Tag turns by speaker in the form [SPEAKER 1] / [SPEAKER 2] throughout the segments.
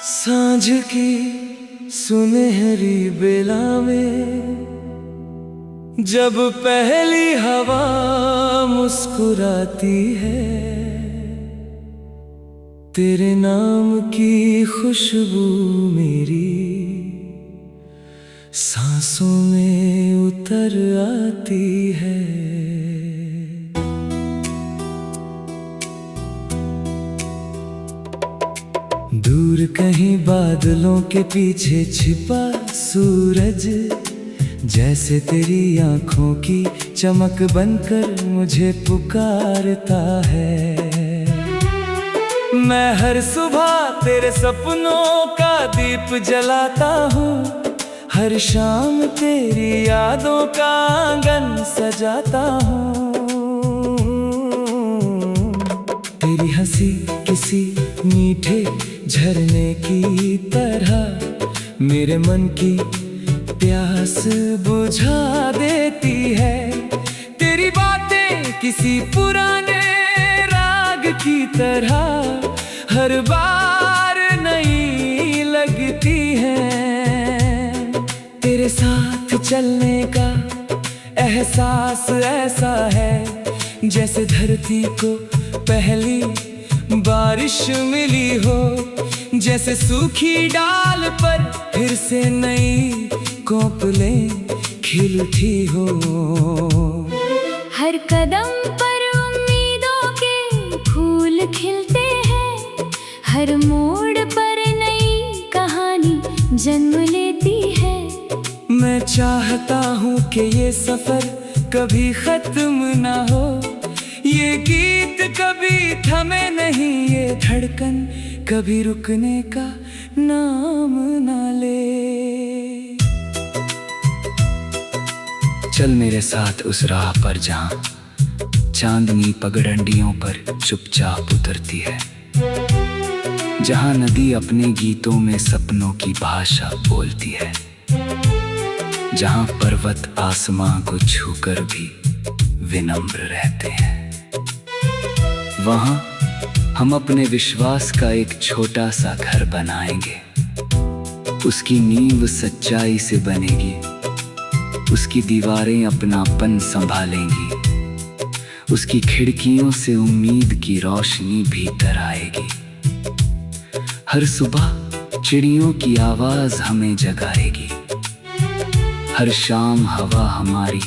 [SPEAKER 1] सांझ की सुनहरी बेला में जब पहली हवा मुस्कुराती है, तेरे नाम की खुशबू मेरी सांसों में उतर आती है। दूर कहीं बादलों के पीछे छिपा सूरज जैसे तेरी आंखों की चमक बनकर मुझे पुकारता है। मैं हर सुबह तेरे सपनों का दीप जलाता हूँ, हर शाम तेरी यादों का आंगन सजाता हूँ। तेरी हंसी किसी मीठे झरने की तरह मेरे मन की प्यास बुझा देती है। तेरी बातें किसी पुराने राग की तरह हर बार नई लगती हैं। तेरे साथ चलने का एहसास ऐसा है जैसे धरती को पहली बारिश मिली हो, जैसे सूखी डाल पर फिर से नई कोपलें खिल उठी हो।
[SPEAKER 2] हर कदम पर उम्मीदों के फूल खिलते हैं, हर मोड़ पर नई कहानी जन्म लेती है।
[SPEAKER 1] मैं चाहता हूँ कि ये सफर कभी खत्म ना हो, ये गीत कभी थमे नहीं, ये धड़कन कभी रुकने का नाम ना ले। चल मेरे साथ उस राह पर जहाँ चांदनी पगडंडियों पर चुपचाप उतरती है, जहाँ नदी अपने गीतों में सपनों की भाषा बोलती है, जहाँ पर्वत आसमां को छूकर भी विनम्र रहते हैं। वहाँ हम अपने विश्वास का एक छोटा सा घर बनाएंगे। उसकी नींव सच्चाई से बनेगी, उसकी दीवारें अपनापन संभालेंगी, उसकी खिड़कियों से उम्मीद की रोशनी भीतर आएगी। हर सुबह चिड़ियों की आवाज हमें जगाएगी, हर शाम हवा हमारी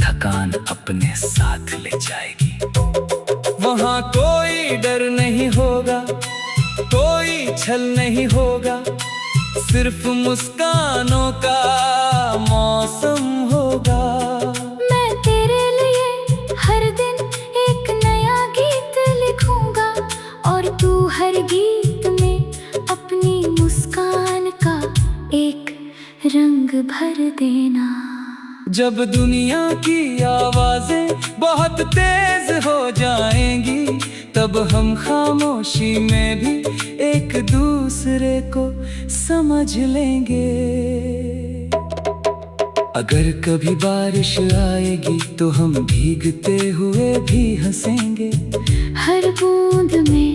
[SPEAKER 1] थकान अपने साथ ले जाएगी। वहाँ कोई डर नहीं होगा, कोई छल नहीं होगा, सिर्फ मुस्कानों का मौसम होगा।
[SPEAKER 2] मैं तेरे लिए हर दिन एक नया गीत लिखूंगा और तू हर गीत में अपनी मुस्कान का एक रंग भर देना।
[SPEAKER 1] जब दुनिया की आवाजें बहुत तेज हो जाएंगी, तब हम खामोशी में भी एक दूसरे को समझ लेंगे। अगर कभी बारिश आएगी तो हम भीगते हुए भी हंसेंगे,
[SPEAKER 2] हर बूंद में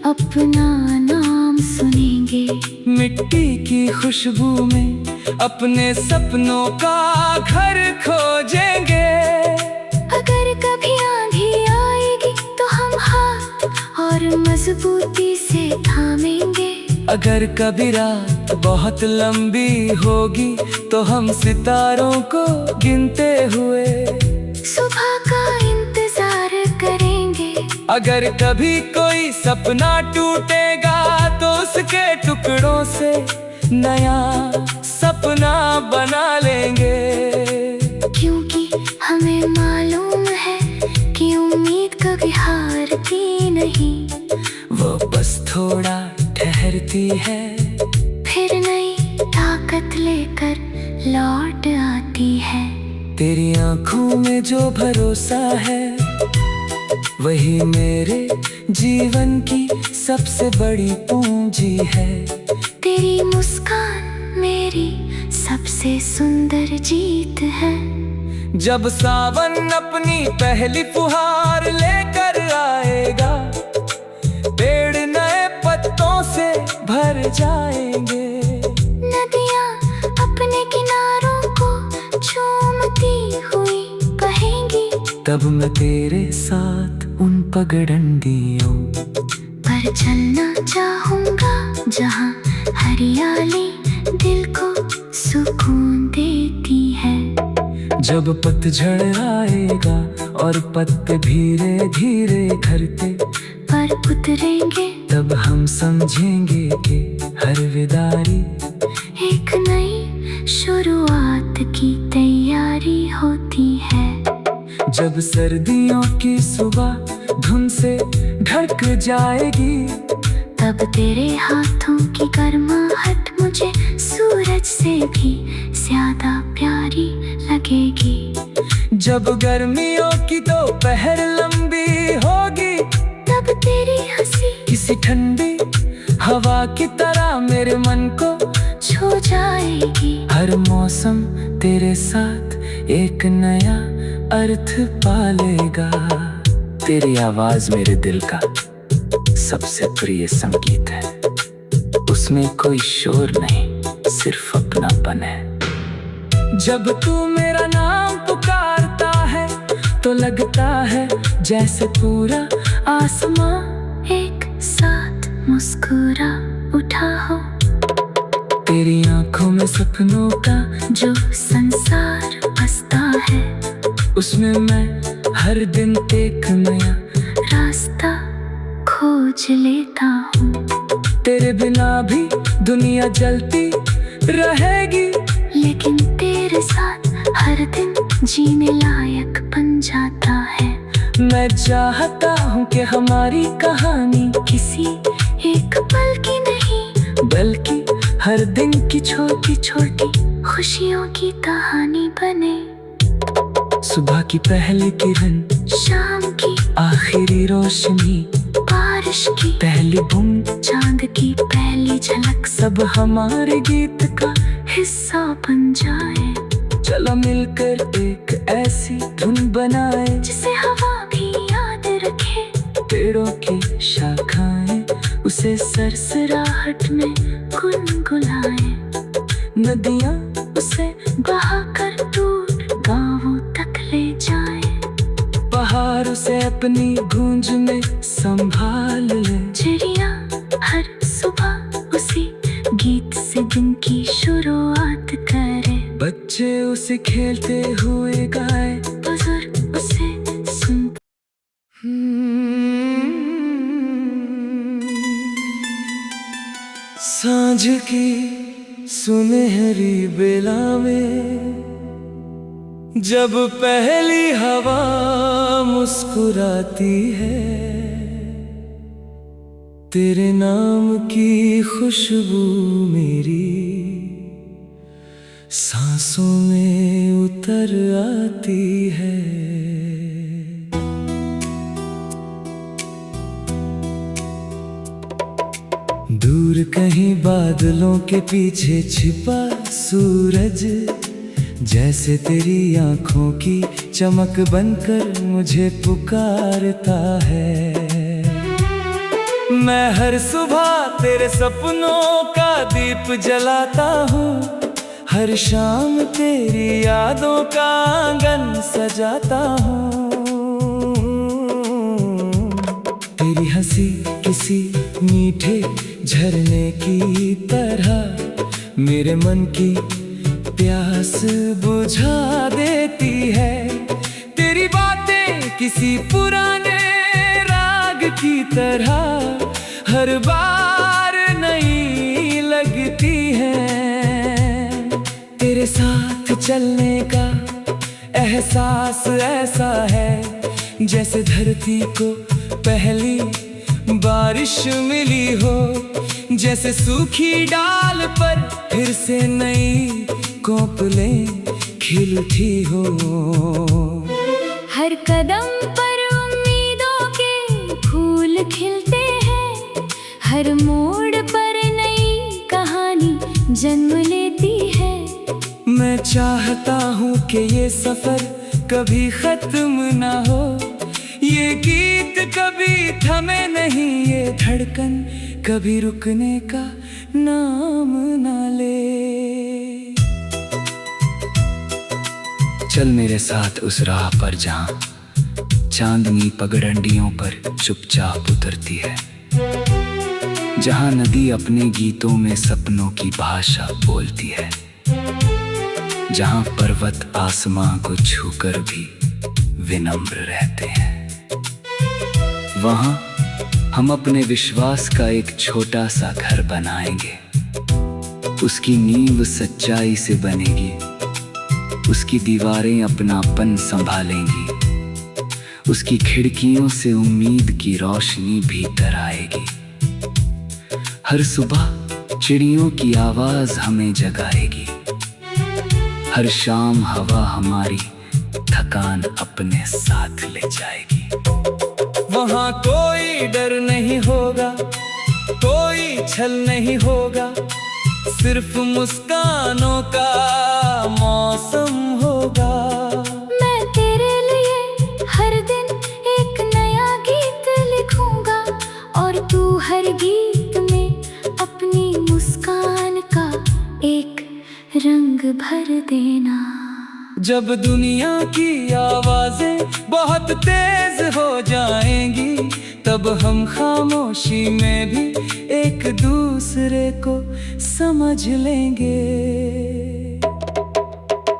[SPEAKER 2] अपना नाम सुनेंगे।
[SPEAKER 1] मिट्टी की खुशबू में अपने सपनों का घर खोजेंगे।
[SPEAKER 2] अगर कभी आंधी आएगी तो हम हाथ और मजबूती से थामेंगे।
[SPEAKER 1] अगर कभी रात बहुत लंबी होगी तो हम सितारों को गिनते हुए
[SPEAKER 2] सुबह का इंतजार करेंगे।
[SPEAKER 1] अगर कभी कोई सपना टूटेगा तो उसके टुकड़ों से नया सपना बना लेंगे।
[SPEAKER 2] क्योंकि हमें मालूम है कि उम्मीद कभी हारती नहीं,
[SPEAKER 1] वो बस थोड़ा ठहरती है,
[SPEAKER 2] फिर नई ताकत लेकर लौट आती है।
[SPEAKER 1] तेरी आंखों में जो भरोसा है वही मेरे जीवन की सबसे बड़ी पूंजी है।
[SPEAKER 2] तेरी मुस्कान मेरी सबसे सुंदर जीत है।
[SPEAKER 1] जब सावन अपनी पहली फुहार लेकर जाएंगे।
[SPEAKER 2] नदियाँ अपने किनारों को चूमती हुई बहेंगी।
[SPEAKER 1] तब मैं तेरे साथ उन पगडंडियों
[SPEAKER 2] पर चलना चाहूँगा जहाँ हरियाली दिल को सुकून देती है।
[SPEAKER 1] जब पतझड़ आएगा और पत्ते धीरे धीरे झड़ते
[SPEAKER 2] पर उतरेंगे
[SPEAKER 1] तब हम समझेंगे कि हर विदाई
[SPEAKER 2] एक नई शुरुआत की तैयारी होती है।
[SPEAKER 1] जब सर्दियों की सुबह धुंध से ढक जाएगी
[SPEAKER 2] तब तेरे हाथों की गर्माहट मुझे सूरज से भी ज्यादा प्यारी लगेगी।
[SPEAKER 1] जब गर्मियों की दोपहर लंबी होगी
[SPEAKER 2] तब तेरी हंसी
[SPEAKER 1] किसी ठंडी हवा की तरह मेरे मन को
[SPEAKER 2] छू जाएगी।
[SPEAKER 1] हर मौसम तेरे साथ एक नया अर्थ पालेगा। तेरी आवाज मेरे दिल का सबसे प्रिय संगीत है। उसमें कोई शोर नहीं, सिर्फ अपनापन है। जब तू मेरा नाम पुकारता है तो लगता है जैसे पूरा
[SPEAKER 2] आसमां एक साथ मुस्कुरा उठा हो।
[SPEAKER 1] तेरी आंखों में सपनों का
[SPEAKER 2] जो संसार बसता है
[SPEAKER 1] उसमें मैं हर दिन एक नया
[SPEAKER 2] रास्ता खोज लेता हूँ।
[SPEAKER 1] तेरे बिना भी दुनिया जलती रहेगी
[SPEAKER 2] लेकिन तेरे साथ हर दिन जीने लायक बन जाता है।
[SPEAKER 1] मैं चाहता हूँ कि हमारी कहानी
[SPEAKER 2] किसी एक पल की नहीं
[SPEAKER 1] बल्कि हर दिन की छोटी छोटी
[SPEAKER 2] खुशियों की कहानी बने।
[SPEAKER 1] सुबह की पहली किरण,
[SPEAKER 2] शाम की
[SPEAKER 1] आखिरी रोशनी,
[SPEAKER 2] बारिश की
[SPEAKER 1] पहली बूंद,
[SPEAKER 2] चांद की पहली झलक
[SPEAKER 1] सब हमारे गीत का
[SPEAKER 2] हिस्सा बन जाए।
[SPEAKER 1] चलो मिलकर एक ऐसी धुन बनाए
[SPEAKER 2] जिसे हवा भी याद रखे।
[SPEAKER 1] पेड़ों की शाखाएं उसे सरसराहट में गुनगुनाए। नदियाँ उसे
[SPEAKER 2] बहाकर दूर गाँवों तक ले जाए।
[SPEAKER 1] पहाड़ उसे अपनी गूंज में संभाल ले।
[SPEAKER 2] चिड़िया हर सुबह उसी गीत से दिन की शुरुआत करे।
[SPEAKER 1] बच्चे उसे खेलते हुए गाए,
[SPEAKER 2] बुजुर्ग उसे सुन।
[SPEAKER 1] सांझ की सुनहरी बेला में जब पहली हवा मुस्कुराती है तेरे नाम की खुशबू मेरी सांसों में उतर आती है। दूर कहीं बादलों के पीछे छिपा सूरज जैसे तेरी आंखों की चमक बनकर मुझे पुकारता है। मैं हर सुबह तेरे सपनों का दीप जलाता हूँ, हर शाम तेरी यादों का आंगन सजाता हूँ। तेरी हंसी किसी मीठे झरने की तरह मेरे मन की प्यास बुझा देती है। तेरी बातें किसी पुराने राग की तरह हर बार नई लगती हैं। तेरे साथ चलने का एहसास ऐसा है जैसे धरती को पहली बारिश मिली हो, जैसे सूखी डाल पर फिर से नई कोपलें खिलती हो।
[SPEAKER 2] हर कदम पर उम्मीदों के फूल खिलते हैं, हर मोड़ पर नई कहानी जन्म लेती है।
[SPEAKER 1] मैं चाहता हूँ कि ये सफर कभी खत्म ना हो, ये गीत कभी थमे नहीं, ये धड़कन कभी रुकने का नाम न ले। चल मेरे साथ उस राह पर जहाँ चांदनी पगडंडियों पर चुपचाप उतरती है, जहाँ नदी अपने गीतों में सपनों की भाषा बोलती है, जहाँ पर्वत आसमां को छूकर भी विनम्र रहते हैं। वहाँ हम अपने विश्वास का एक छोटा सा घर बनाएंगे। उसकी नींव सच्चाई से बनेगी, उसकी दीवारें अपनापन संभालेंगी, उसकी खिड़कियों से उम्मीद की रोशनी भीतर आएगी। हर सुबह चिड़ियों की आवाज हमें जगाएगी, हर शाम हवा हमारी थकान अपने साथ ले जाएगी। वहाँ कोई डर नहीं होगा, कोई छल नहीं होगा, सिर्फ मुस्कानों का मौसम होगा।
[SPEAKER 2] मैं तेरे लिए हर दिन एक नया गीत लिखूंगा और तू हर गीत में अपनी मुस्कान का एक रंग भर देना।
[SPEAKER 1] जब दुनिया की आवाजें बहुत तेज हो जाएंगी, तब हम खामोशी में भी एक दूसरे को समझ लेंगे।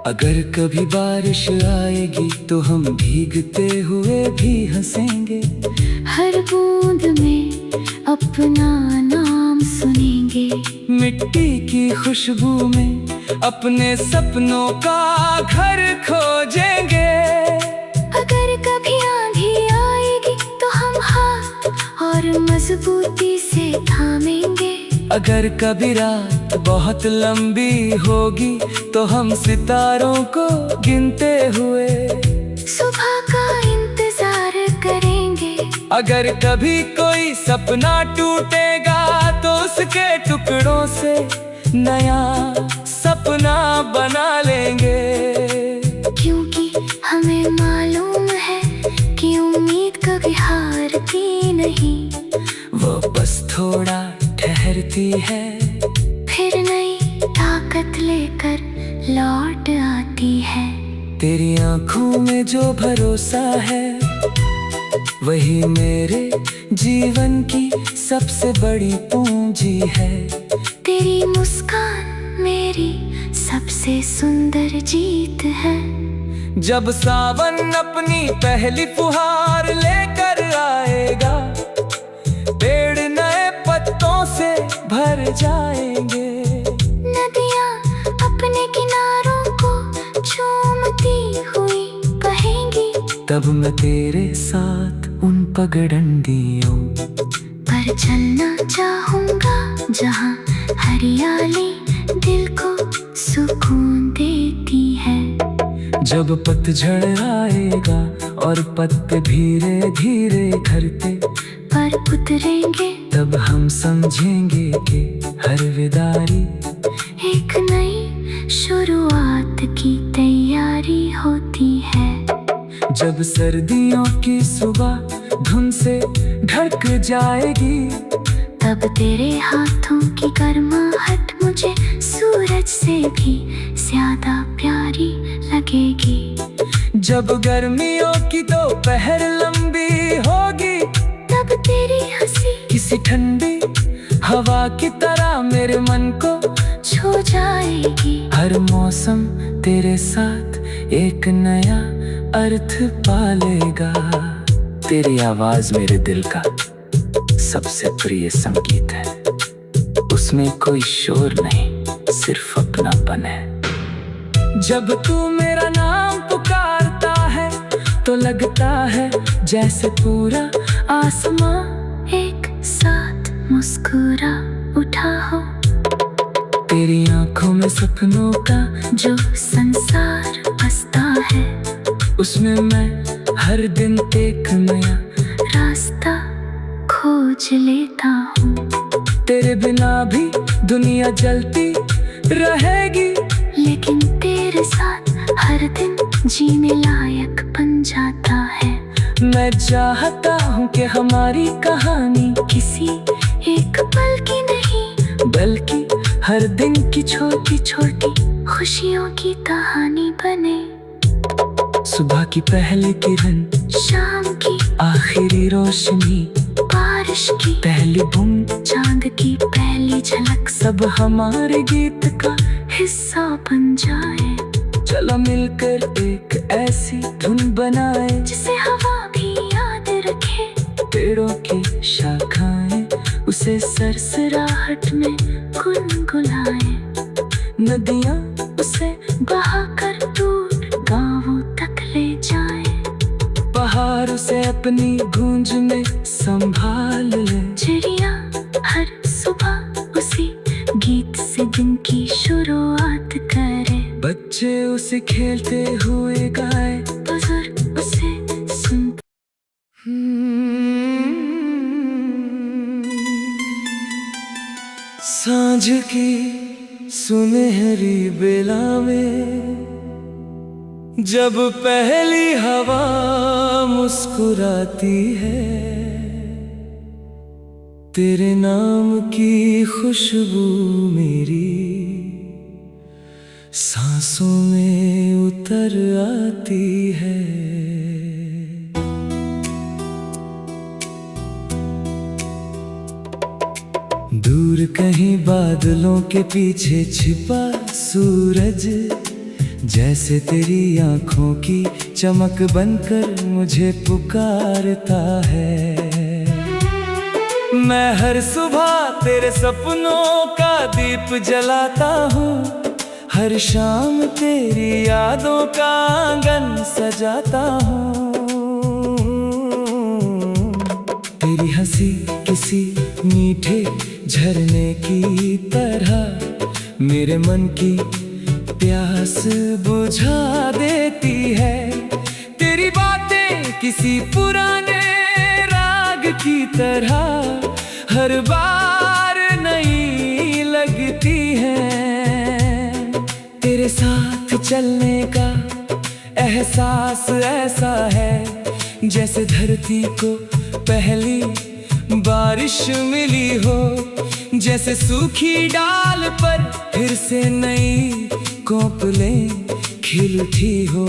[SPEAKER 1] अगर कभी बारिश आएगी तो हम भीगते हुए भी हंसेंगे,
[SPEAKER 2] हर बूंद में अपना नाम सुनेंगे,
[SPEAKER 1] मिट्टी की खुशबू में अपने सपनों का घर खोजेंगे।
[SPEAKER 2] अगर कभी आंधी आएगी तो हम हाथ और मजबूती से थामेंगे,
[SPEAKER 1] अगर कभी रात बहुत लंबी होगी तो हम सितारों को गिनते हुए
[SPEAKER 2] सुबह का इंतजार करेंगे।
[SPEAKER 1] अगर कभी कोई सपना टूटेगा तो उसके टुकड़ों से नया सपना बना लेंगे।
[SPEAKER 2] क्योंकि हमें मालूम है कि उम्मीद कभी हारती नहीं,
[SPEAKER 1] वो बस थोड़ा ठहरती है,
[SPEAKER 2] फिर नई ताकत लेकर लौट आती है।
[SPEAKER 1] तेरी आंखों में जो भरोसा है वही मेरे जीवन की सबसे बड़ी पूंजी है।
[SPEAKER 2] तेरी मुस्कान मेरी सबसे सुंदर जीत है।
[SPEAKER 1] जब सावन अपनी पहली फुहार लेकर आएगा, पेड़ नए पत्तों से भर जाएंगे,
[SPEAKER 2] नदियाँ अपने किनारों को चूमती हुई बहेंगी,
[SPEAKER 1] तब मैं तेरे साथ उन पगडंडियों
[SPEAKER 2] पर चलना चाहूँगा जहाँ हरियाली दिल को सुकून देती है।
[SPEAKER 1] जब पतझड़ आएगा और पत्ते धीरे धीरे झड़ते
[SPEAKER 2] पर उतरेंगे,
[SPEAKER 1] तब हम समझेंगे कि हर विदाई
[SPEAKER 2] एक नई शुरुआत की तैयारी होती है।
[SPEAKER 1] जब सर्दियों की सुबह धुंध से ढक जाएगी,
[SPEAKER 2] तब तेरे हाथों की गर्माहट मुझे सूरज से भी ज्यादा प्यारी लगेगी।
[SPEAKER 1] जब गर्मियों की दोपहर लंबी होगी,
[SPEAKER 2] तब तेरी हंसी
[SPEAKER 1] किसी ठंडी हवा की तरह मेरे मन को
[SPEAKER 2] छू जाएगी।
[SPEAKER 1] हर मौसम तेरे साथ एक नया अर्थ पालेगा। तेरी आवाज मेरे दिल का सबसे प्रिय संगीत है, उसमें कोई शोर नहीं, सिर्फ अपनापन है। जब तू मेरा नाम पुकारता है तो लगता है जैसे पूरा
[SPEAKER 2] आसमां एक साथ मुस्कुरा उठा हो।
[SPEAKER 1] तेरी आंखों में सपनों का
[SPEAKER 2] जो संसार बसता है,
[SPEAKER 1] उसमें मैं हर दिन एक नया
[SPEAKER 2] रास्ता खोज लेता हूँ।
[SPEAKER 1] तेरे बिना भी दुनिया जलती रहेगी,
[SPEAKER 2] लेकिन तेरे साथ हर दिन जीने लायक बन जाता है।
[SPEAKER 1] मैं चाहता हूँ कि हमारी कहानी
[SPEAKER 2] किसी एक पल की नहीं,
[SPEAKER 1] बल्कि हर दिन की छोटी छोटी
[SPEAKER 2] खुशियों की कहानी बने।
[SPEAKER 1] सुबह की पहली किरण,
[SPEAKER 2] शाम की
[SPEAKER 1] आखिरी रोशनी,
[SPEAKER 2] बारिश की
[SPEAKER 1] पहली बूंद,
[SPEAKER 2] चांद की पहली झलक
[SPEAKER 1] सब हमारे गीत का
[SPEAKER 2] हिस्सा बन जाए।
[SPEAKER 1] चलो मिलकर एक ऐसी धुन बनाए
[SPEAKER 2] जिसे हवा भी याद रखे।
[SPEAKER 1] पेड़ों की शाखाएं उसे सरसराहट में गुनगुनाए। नदियां उसे
[SPEAKER 2] बहाकर दूर गांवों तक ले जाए।
[SPEAKER 1] पहाड़ उसे अपनी गूंज में संभाल ले।
[SPEAKER 2] चिड़िया हर सुबह उसी गीत से दिन की शुरुआत करे।
[SPEAKER 1] बच्चे उसे खेलते हुए गाए।
[SPEAKER 2] बुजुर्ग उसे सुन।
[SPEAKER 1] सांझ की सुनहरी बेला में जब पहली हवा मुस्कुराती है, तेरे नाम की खुशबू मेरी सांसों में उतर आती है। दूर कहीं बादलों के पीछे छिपा सूरज जैसे तेरी आंखों की चमक बनकर मुझे पुकारता है। मैं हर सुबह तेरे सपनों का दीप जलाता हूँ, हर शाम तेरी यादों का आंगन सजाता हूँ। तेरी हंसी किसी मीठे झरने की तरह मेरे मन की प्यास बुझा देती है। तेरी बातें किसी पुराने राग की तरह हर बार नई लगती हैं। तेरे साथ चलने का एहसास ऐसा है जैसे धरती को पहली बारिश मिली हो, जैसे सूखी डाल पर फिर से नई कोपलें खिलती हो।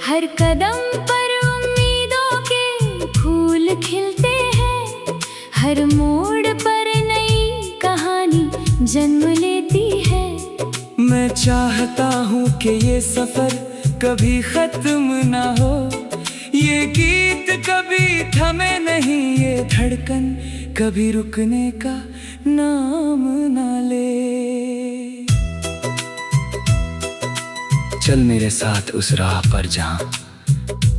[SPEAKER 2] हर कदम पर उम्मीदों के फूल खिलते हैं, हर मोड़ पर नई कहानी जन्म लेती है।
[SPEAKER 1] मैं चाहता हूँ कि ये सफर कभी खत्म ना हो, ये गीत कभी थमे नहीं, ये धड़कन कभी रुकने का नाम ना ले। चल मेरे साथ उस राह पर जहाँ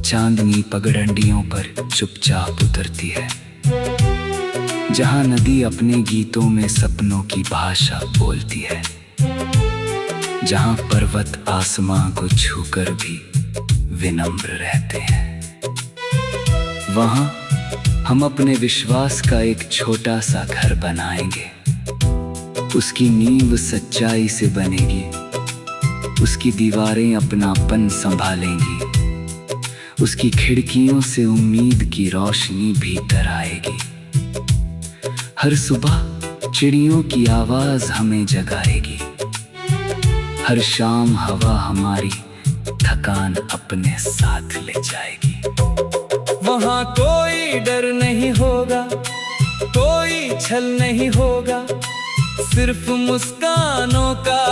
[SPEAKER 1] चांदनी पगडंडियों पर चुपचाप उतरती है, जहाँ नदी अपने गीतों में सपनों की भाषा बोलती है, जहाँ पर्वत आसमां को छूकर भी विनम्र रहते हैं। वहाँ हम अपने विश्वास का एक छोटा सा घर बनाएंगे। उसकी नींव सच्चाई से बनेगी, उसकी दीवारें अपनापन संभालेंगी, उसकी खिड़कियों से उम्मीद की रोशनी भीतर आएगी। हर सुबह चिड़ियों की आवाज हमें जगाएगी, हर शाम हवा हमारी थकान अपने साथ ले जाएगी। वहाँ कोई डर नहीं होगा, कोई छल नहीं होगा, सिर्फ मुस्कानों का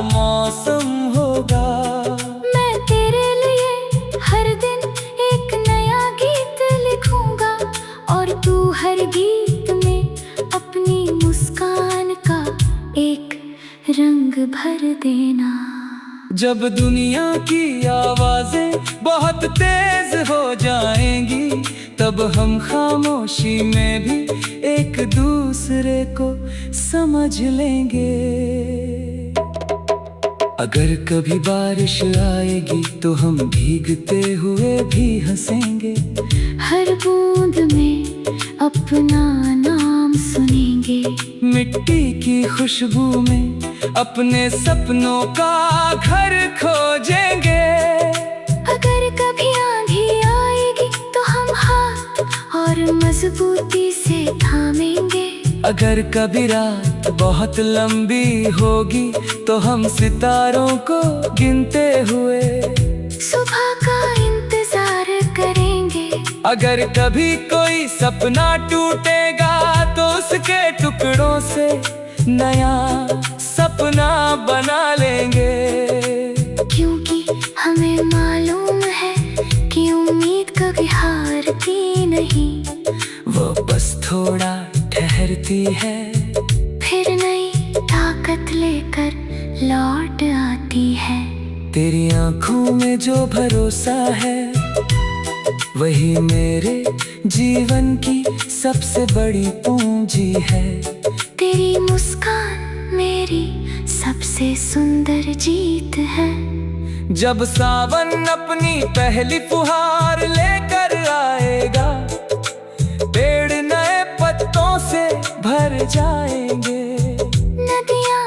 [SPEAKER 1] मौसम होगा।
[SPEAKER 2] मैं तेरे लिए हर दिन एक नया गीत लिखूंगा और तू हर गीत में अपनी मुस्कान का एक रंग भर देना।
[SPEAKER 1] जब दुनिया की आवाजें बहुत तेज हो जाएंगी, तब हम खामोशी में भी एक दूसरे को समझ लेंगे। अगर कभी बारिश आएगी तो हम भीगते हुए भी हंसेंगे,
[SPEAKER 2] हर बूंद में अपना नाम सुनेंगे।
[SPEAKER 1] मिट्टी की खुशबू में अपने सपनों का घर खोजेंगे।
[SPEAKER 2] अगर कभी आंधी आएगी तो हम हाथ और मजबूती से थामेंगे।
[SPEAKER 1] अगर कभी रात बहुत लंबी होगी तो हम सितारों को गिनते हुए
[SPEAKER 2] सुबह का इंतजार करेंगे।
[SPEAKER 1] अगर कभी कोई सपना टूटेगा तो उसके टुकड़ों से नया सपना बना लेंगे।
[SPEAKER 2] क्योंकि हमें मालूम है कि उम्मीद कभी हारती नहीं,
[SPEAKER 1] वो बस थोड़ा ठहरती है,
[SPEAKER 2] फिर नई ताकत लेकर लौट आती है।
[SPEAKER 1] तेरी आंखों में जो भरोसा है वही मेरे जीवन की सबसे बड़ी पूंजी है।
[SPEAKER 2] तेरी मुस्कान मेरी सबसे सुंदर जीत है।
[SPEAKER 1] जब सावन अपनी पहली फुहार लेकर आएगा, पेड़ नए पत्तों से भर जाएंगे।
[SPEAKER 2] नदियाँ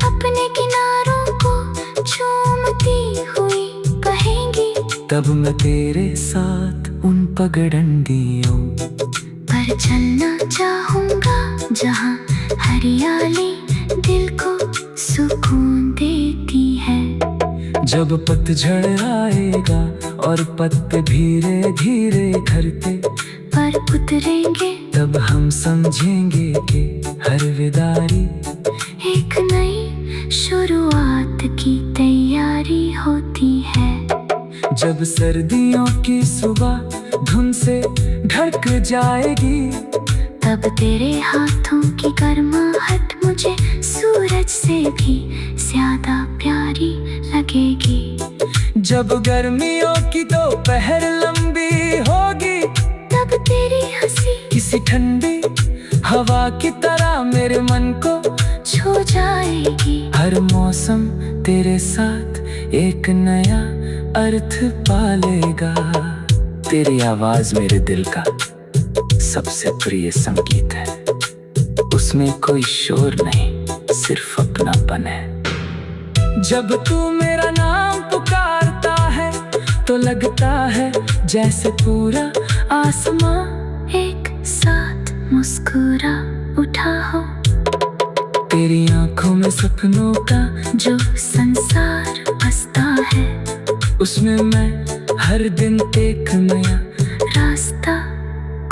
[SPEAKER 2] अपने किनारों को चूमती हुई बहेंगी।
[SPEAKER 1] तब मैं तेरे साथ उन पगडंडियों
[SPEAKER 2] पर चलना चाहूँगा जहाँ हरियाली दिल को सुकून देती है।
[SPEAKER 1] जब पतझड़ आएगा और पत्ते धीरे धीरे धरते
[SPEAKER 2] पर उतरेंगे,
[SPEAKER 1] तब हम समझेंगे कि हर विदाई
[SPEAKER 2] एक नई शुरुआत की तैयारी होती है।
[SPEAKER 1] जब सर्दियों की सुबह धुंध से ढक जाएगी,
[SPEAKER 2] तब तेरे हाथों की गर्माहट मुझे सूरज से भी ज्यादा प्यारी लगेगी।
[SPEAKER 1] जब गर्मियों की दोपहर लंबी होगी,
[SPEAKER 2] तब तेरी हंसी
[SPEAKER 1] किसी ठंडी हवा की तरह मेरे मन को
[SPEAKER 2] छू जाएगी।
[SPEAKER 1] हर मौसम तेरे साथ एक नया अर्थ पालेगा। तेरी आवाज मेरे दिल का सबसे प्रिय संगीत है। उसमें कोई शोर नहीं, सिर्फ अपनापन है। जब तू मेरा नाम पुकारता है तो लगता है जैसे पूरा
[SPEAKER 2] आसमां एक साथ मुस्कुरा उठा हो।
[SPEAKER 1] तेरी आंखों में सपनों का
[SPEAKER 2] जो संसार बसता है,
[SPEAKER 1] उसमें मैं हर दिन एक नया
[SPEAKER 2] रास्ता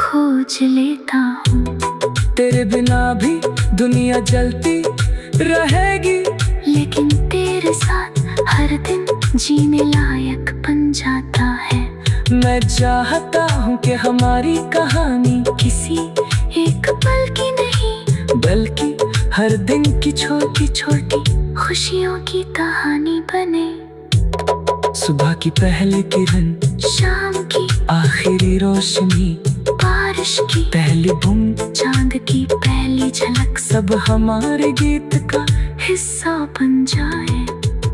[SPEAKER 2] खोज लेता हूँ।
[SPEAKER 1] तेरे बिना भी दुनिया जलती रहेगी,
[SPEAKER 2] लेकिन तेरे साथ हर दिन जीने लायक बन जाता है।
[SPEAKER 1] मैं चाहता हूँ कि हमारी कहानी
[SPEAKER 2] किसी एक पल की नहीं,
[SPEAKER 1] बल्कि हर दिन की छोटी छोटी
[SPEAKER 2] खुशियों की कहानी बने।
[SPEAKER 1] सुबह की पहली किरण,
[SPEAKER 2] शाम की
[SPEAKER 1] आखिरी रोशनी,
[SPEAKER 2] बारिश की
[SPEAKER 1] पहली बूंद,
[SPEAKER 2] चांद की पहली झलक
[SPEAKER 1] सब हमारे गीत का
[SPEAKER 2] हिस्सा बन जाए।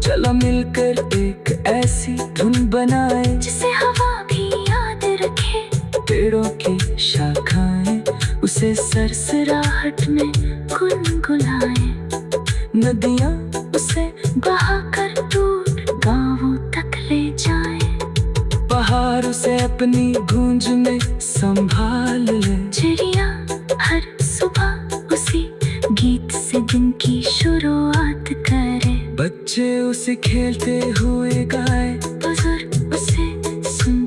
[SPEAKER 1] चलो मिलकर एक ऐसी धुन बनाए
[SPEAKER 2] जिसे हवा भी याद रखे।
[SPEAKER 1] पेड़ों की शाखाएं उसे सरसराहट में गुनगुनाए। नदियाँ उसे
[SPEAKER 2] बहाकर दूर गाँवों तक ले जाए।
[SPEAKER 1] पहाड़ उसे अपनी गूंज में संभाल ले।
[SPEAKER 2] चिड़िया हर सुबह उसी गीत से दिन की शुरुआत करे।
[SPEAKER 1] बच्चे उसे खेलते हुए गाए,
[SPEAKER 2] बुजुर्ग उसे सुन।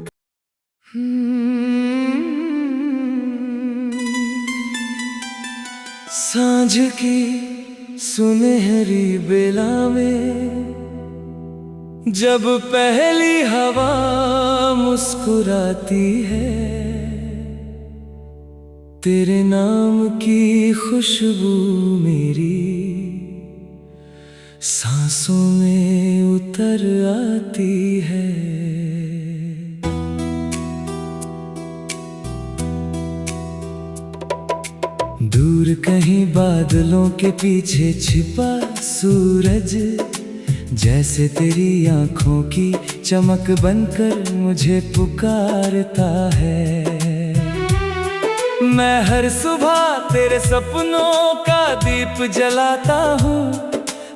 [SPEAKER 1] सांझ की सुनहरी बेला में जब पहली हवा मुस्कुराती है, तेरे नाम की खुशबू मेरी सांसों में उतर आती है। दूर कहीं बादलों के पीछे छिपा सूरज जैसे तेरी आंखों की चमक बनकर मुझे पुकारता है। मैं हर सुबह तेरे सपनों का दीप जलाता हूँ,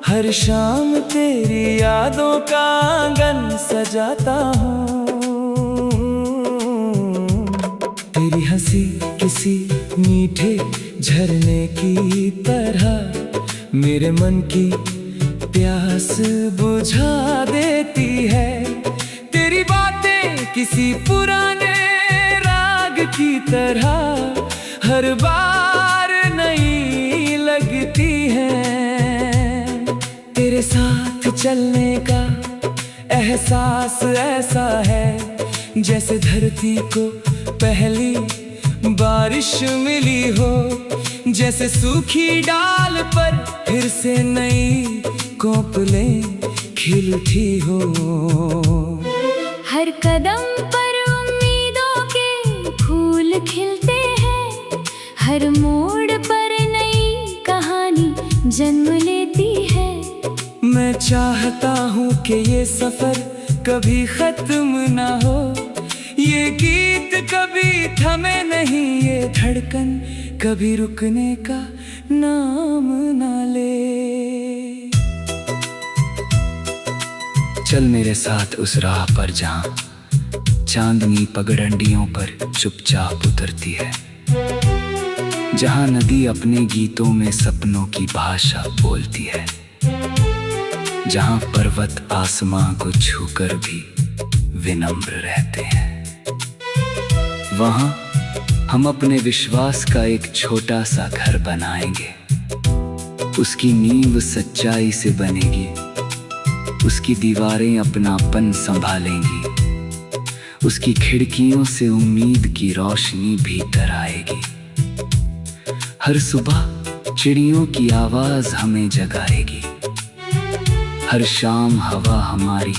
[SPEAKER 1] हर शाम तेरी यादों का आंगन सजाता हूँ। तेरी हंसी किसी मीठे झरने की तरह मेरे मन की प्यास बुझा देती है। तेरी बातें किसी पुराने राग की तरह हर बार नई लगती हैं। तेरे साथ चलने का एहसास ऐसा है जैसे धरती को पहली बारिश मिली हो, जैसे सूखी डाल पर फिर से नई कोपलें खिलती हो।
[SPEAKER 2] हर कदम पर उम्मीदों के फूल खिलते हैं, हर मोड़ पर नई कहानी जन्म लेती है।
[SPEAKER 1] मैं चाहता हूँ कि ये सफर कभी खत्म ना हो, ये गीत कभी थमे नहीं, ये धड़कन कभी रुकने का नाम ना ले। चल मेरे साथ उस राह पर जहाँ चांदनी पगडंडियों पर चुपचाप उतरती है, जहाँ नदी अपने गीतों में सपनों की भाषा बोलती है, जहाँ पर्वत आसमां को छूकर भी विनम्र रहते हैं। वहाँ हम अपने विश्वास का एक छोटा सा घर बनाएंगे। उसकी नींव सच्चाई से बनेगी, उसकी दीवारें अपनापन संभालेंगी, उसकी खिड़कियों से उम्मीद की रोशनी भीतर आएगी। हर सुबह चिड़ियों की आवाज हमें जगाएगी, हर शाम हवा हमारी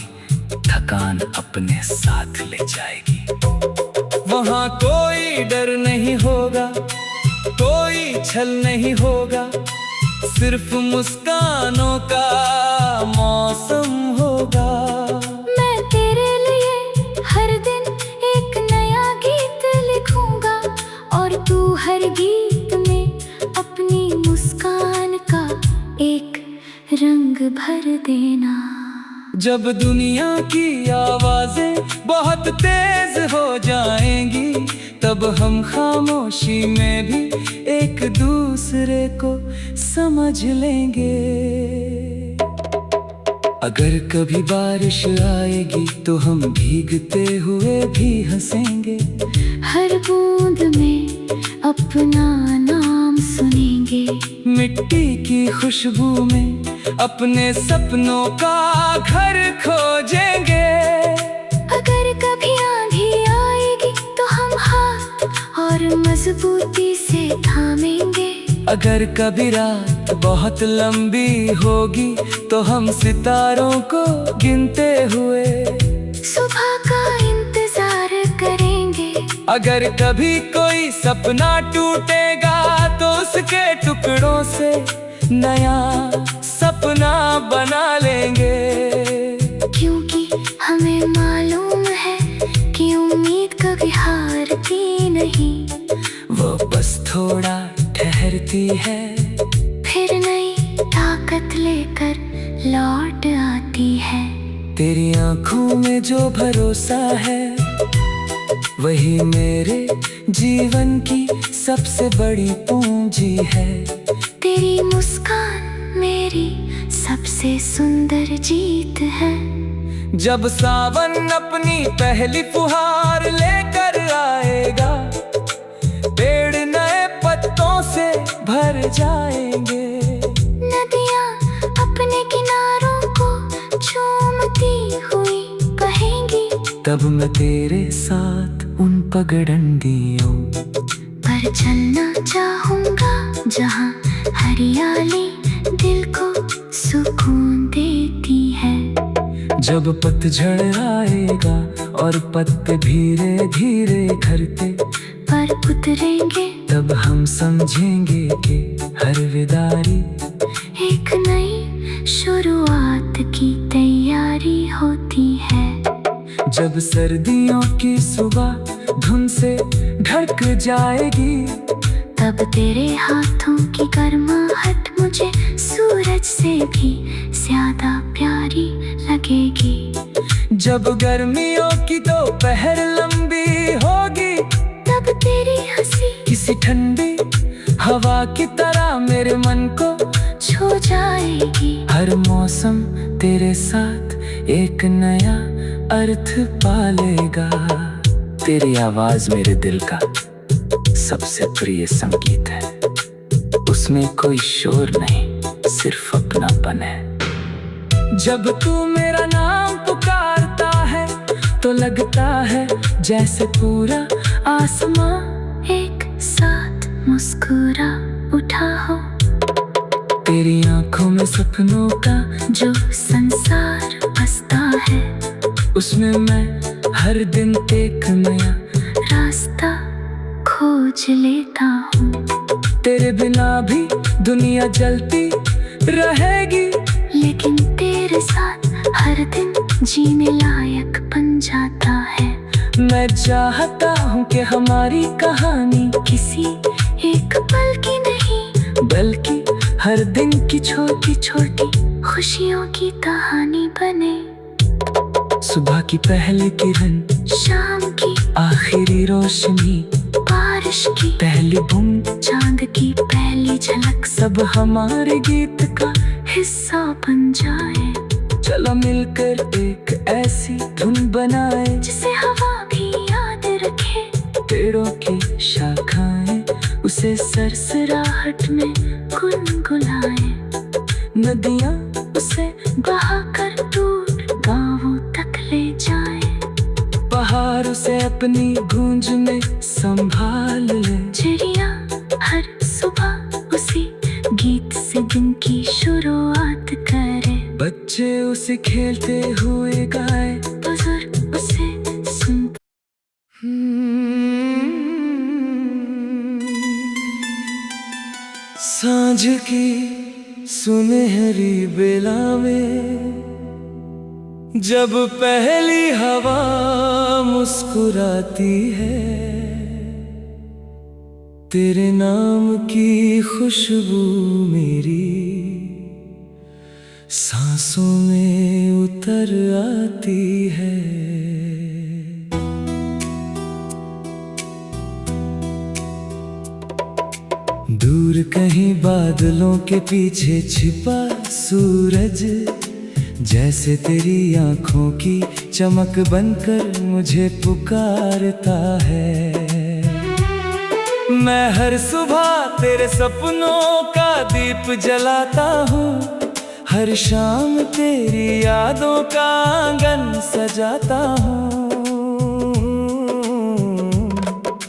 [SPEAKER 1] थकान अपने साथ ले जाएगी। वहाँ कोई डर नहीं होगा, कोई छल नहीं होगा, सिर्फ मुस्कानों का मौसम होगा।
[SPEAKER 2] मैं तेरे लिए हर दिन एक नया गीत लिखूंगा और तू हर गीत में अपनी मुस्कान का एक रंग भर देना।
[SPEAKER 1] जब दुनिया की आवाजें बहुत तेज हो जाएंगी, तब हम खामोशी में भी एक दूसरे को समझ लेंगे। अगर कभी बारिश आएगी तो हम भीगते हुए भी हंसेंगे,
[SPEAKER 2] हर बूंद में अपना नाम सुनेंगे,
[SPEAKER 1] मिट्टी की खुशबू में अपने सपनों का घर खोजेंगे।
[SPEAKER 2] अगर कभी आंधी आएगी तो हम हाथ और मजबूती से थामेंगे,
[SPEAKER 1] अगर कभी रात बहुत लंबी होगी तो हम सितारों को गिनते हुए
[SPEAKER 2] सुबह का इंतजार करेंगे।
[SPEAKER 1] अगर कभी कोई सपना टूटेगा तो उसके टुकड़ों से नया सपना बना लेंगे।
[SPEAKER 2] क्योंकि हमें मालूम है कि उम्मीद कभी हारती नहीं,
[SPEAKER 1] वो बस थोड़ा ठहरती है,
[SPEAKER 2] फिर नई ताकत लेकर लौट आती है।
[SPEAKER 1] तेरी आंखों में जो भरोसा है वही मेरे जीवन की सबसे बड़ी पूंजी है।
[SPEAKER 2] तेरी मुस्कान मेरी सबसे सुंदर जीत है।
[SPEAKER 1] जब सावन अपनी पहली फुहार लेकर आएगा, पेड़ नए पत्तों से भर जाएंगे,
[SPEAKER 2] नदियाँ अपने किनारों को चूमती हुई बहेंगी,
[SPEAKER 1] तब मैं तेरे साथ उन पगडंडियों
[SPEAKER 2] पर चलना चाहूँगा जहाँ हरियाली दिल को सुकून देती है।
[SPEAKER 1] जब पतझड़ आएगा और पत्ते धीरे धीरे झड़ते
[SPEAKER 2] पर उतरेंगे,
[SPEAKER 1] तब हम समझेंगे कि हर विदाई
[SPEAKER 2] एक नई शुरुआत की तैयारी होती है।
[SPEAKER 1] जब सर्दियों की सुबह धुंध से ढक जाएगी,
[SPEAKER 2] तब तेरे हाथों की गर्माहट मुझे सूरज से भी ज्यादा प्यारी लगेगी।
[SPEAKER 1] जब गर्मियों की दोपहर लंबी होगी,
[SPEAKER 2] तब तेरी हंसी
[SPEAKER 1] किसी ठंडी हवा तेरे साथ एक नया अर्थ पालेगा। तेरी आवाज मेरे दिल का सबसे प्रिय संगीत है। उसमें कोई शोर नहीं, सिर्फ अपनापन है। जब तू मेरा नाम पुकारता है तो लगता है जैसे पूरा आसमां
[SPEAKER 2] एक साथ मुस्कुरा उठा हो।
[SPEAKER 1] तेरी आंखों में सपनों का
[SPEAKER 2] जो संसार बसता है,
[SPEAKER 1] उसमें मैं हर दिन एक नया
[SPEAKER 2] रास्ता खोज लेता हूँ।
[SPEAKER 1] तेरे बिना भी दुनिया जलती रहेगी,
[SPEAKER 2] लेकिन तेरे साथ हर दिन जीने लायक बन जाता है।
[SPEAKER 1] मैं चाहता हूँ कि हमारी कहानी
[SPEAKER 2] किसी एक पल की नहीं,
[SPEAKER 1] बल्कि हर दिन की छोटी छोटी
[SPEAKER 2] खुशियों की कहानी बने।
[SPEAKER 1] सुबह की पहली किरण,
[SPEAKER 2] शाम की
[SPEAKER 1] आखिरी रोशनी,
[SPEAKER 2] बारिश की
[SPEAKER 1] पहली बूंद,
[SPEAKER 2] चांद की पहली झलक,
[SPEAKER 1] सब हमारे गीत का
[SPEAKER 2] हिस्सा बन जाए।
[SPEAKER 1] चलो मिलकर एक ऐसी धुन बनाए
[SPEAKER 2] जिसे हवा भी याद रखे।
[SPEAKER 1] पेड़ों की शाखाएं उसे सरसराहट में गुनगुनाए। नदियां उसे
[SPEAKER 2] बहाकर दूर गांवों तक ले जाए।
[SPEAKER 1] पहाड़ उसे अपनी गूंज में संभाल ले।
[SPEAKER 2] चिड़िया हर सुबह उसी गीत से दिन की शुरुआत करे।
[SPEAKER 1] बच्चे उसे खेलते हुए गाए,
[SPEAKER 2] बुजुर्ग उसे सुन।
[SPEAKER 1] सांझ की सुनहरी बेला में जब पहली हवा मुस्कुराती है, तेरे नाम की खुशबू मेरी सांसों में उतर आती है। दूर कहीं बादलों के पीछे छिपा सूरज, जैसे तेरी आंखों की चमक बनकर मुझे पुकारता है। मैं हर सुबह तेरे सपनों का दीप जलाता हूँ, हर शाम तेरी यादों का आंगन सजाता हूँ।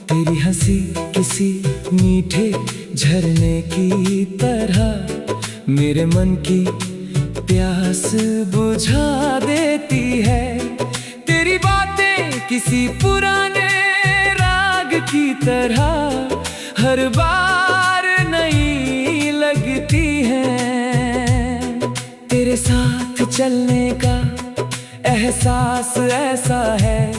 [SPEAKER 1] तेरी हंसी किसी मीठे झरने की तरह मेरे मन की प्यास बुझा देती है। तेरी बातें किसी पुराने राग की तरह हर बार नई लगती हैं। तेरे साथ चलने का एहसास ऐसा है